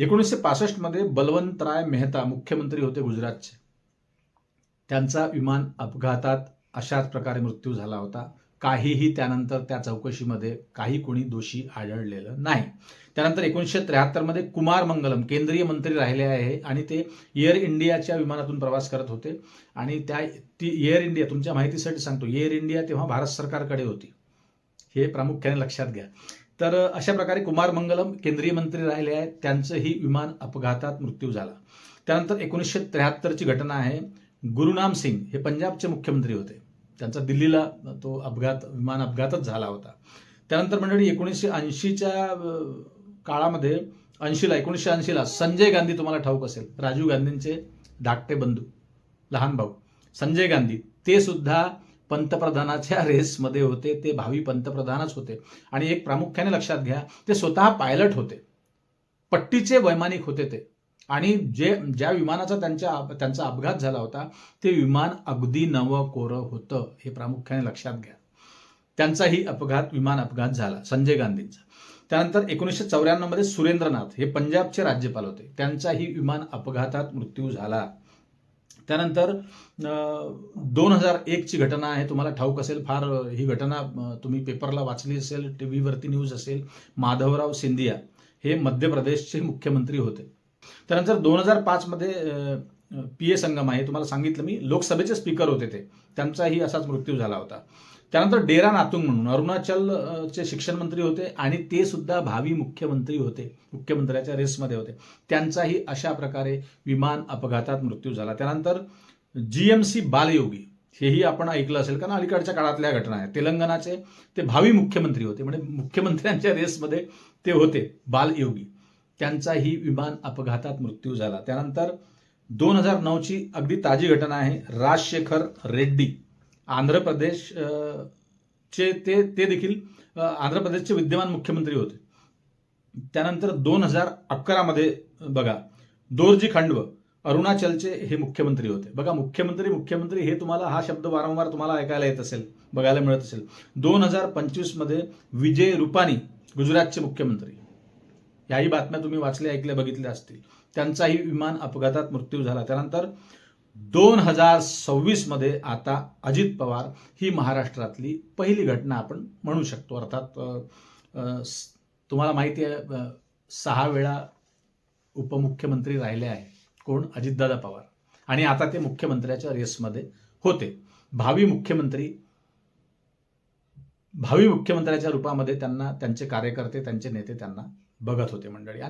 1965 मध्ये बलवंतराय मेहता मुख्यमंत्री होते गुजरातचे. त्यांचा विमान अपघातात अशाच प्रकारे मृत्यू झाला होता. काहीही त्यानंतर त्या चौकशीमध्ये काही कोणी दोषी आढळलेलं नाही. त्यानंतर 1973 मध्ये कुमार मंगलम केंद्रीय मंत्री राहिले आहे आणि ते एअर इंडियाच्या विमानातून प्रवास करत होते. आणि ती एअर इंडिया, तुमच्या माहितीसाठी सांगतो, एअर इंडिया तेव्हा भारत सरकारकडे होती, हे प्रामुख्याने लक्षात घ्या. तर अशा प्रकारे कुमार मंगलम केंद्रीय मंत्री राहिले आहेत, त्यांचंही विमान अपघातात मृत्यू झाला. त्यानंतर 1973ची घटना आहे. गुरुनाम सिंग हे पंजाबचे मुख्यमंत्री होते, त्यांचा दिल्लीला तो विमान अपघातच झाला होता. त्यानंतर मंडळी 1980च्या काळामध्ये 1980ला संजय गांधी, तुम्हाला ठाऊक असेल, राजीव गांधींचे धाकटे बंधू, लहान भाऊ संजय गांधी, ते सुद्धा पंतप्रधानाच्या रेसमध्ये होते. ते भावी पंतप्रधानच होते. आणि एक प्रामुख्याने लक्षात घ्या, ते स्वतः पायलट होते, पट्टीचे वैमानिक होते ते. आणि ज्या विमानाचा त्यांचा अपघात झाला होता ते विमान अगदी नवं कोरं होतं, हे प्रामुख्याने लक्षात घ्या. त्यांचाही विमान अपघात झाला, संजय गांधींचा. त्यानंतर 1994 मध्ये सुरेंद्रनाथ हे पंजाबचे राज्यपाल होते, त्यांचाही विमान अपघातात मृत्यू झाला. त्यानंतर 2001ची घटना आहे, तुम्हाला ठाऊक असेल, फार ही घटना तुम्ही पेपरला वाचली असेल, टीव्हीवरती न्यूज असेल. माधवराव सिंधिया हे मध्य प्रदेशचे मुख्यमंत्री होते. त्यानंतर 2005 मध्ये पी ए संगम आहे, तुम्हाला सांगितलं मी, लोकसभेचे स्पीकर होते ते, त्यांचाही असाच मृत्यू झाला होता. त्यानंतर डेरा नातुंग म्हणून अरुणाचलचे शिक्षण मंत्री होते आणि ते सुद्धा भावी मुख्यमंत्री होते, मुख्यमंत्र्याच्या रेसमध्ये होते, त्यांचाही अशा प्रकारे विमान अपघातात मृत्यू झाला. त्यानंतर GMC बालयोगी हेही आपण ऐकलं असेल, कारण अलीकडच्या काळातल्या घटना आहेत. तेलंगणाचे ते भावी मुख्यमंत्री होते, म्हणजे मुख्यमंत्र्यांच्या रेसमध्ये ते होते, बालयोगी, त्यांचाही विमान अपघातात मृत्यू झाला. त्यानंतर 2009ची अगदी ताजी घटना आहे. राजशेखर रेड्डी आंध्र प्रदेश चे ते देखील आंध्र प्रदेशचे विद्यमान मुख्यमंत्री होते. त्यानंतर 2011 मध्ये बघा, दोरजी खांडव अरुणाचलचे हे मुख्यमंत्री होते. बघा, मुख्यमंत्री हे तुम्हाला, हा शब्द वारंवार तुम्हाला ऐकायला येत असेल, बघायला मिळत असेल. 2025 मध्ये विजय रुपानी गुजरातचे मुख्यमंत्री, याही बातम्या तुम्ही वाचल्या, ऐकल्या, बघितल्या असतील, त्यांचाही विमान अपघातात मृत्यू झाला. त्यानंतर 2026 मध्ये आता अजित पवार ही महाराष्ट्रातली पहिली घटना आपण म्हणू शकतो. अर्थात तुम्हाला माहिती आहे 6 वेळा उपमुख्यमंत्री राहिले आहे, कोण? अजितदादा पवार. आणि आता ते मुख्यमंत्र्याच्या रेसमध्ये होते. भावी मुख्यमंत्र्याच्या रूपामध्ये त्यांना त्यांचे कार्यकर्ते, त्यांचे नेते त्यांना बघत होते मंडळी.